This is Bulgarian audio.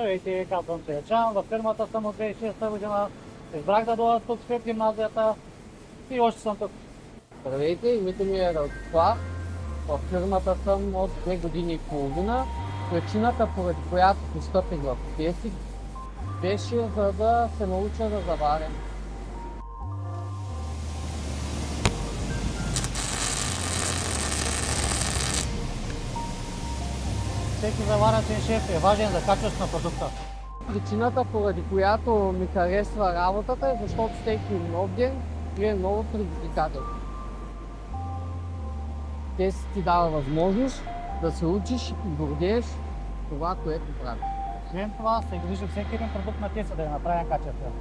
Здравейте, казвам се Ячан, във фирмата съм от 2006 година. Избрах да дойда тук след гимназията и още съм тук. Здравейте, името ми е Радослав. В фирмата съм от 2 години и половина. Причината, поради която постъпих в ТЕСИ, беше за да се науча да заварям. Всеки заварачен шеф е важен за качеството на продукта. Причината, поради която ми харесва работата, е защото всеки нов ден е ново предизвикателство. ТЕСИ ти дава възможност да се учиш и гордееш това, което правиш. Освен това, се грижи всеки един продукт на ТЕСИ да я направим качествено.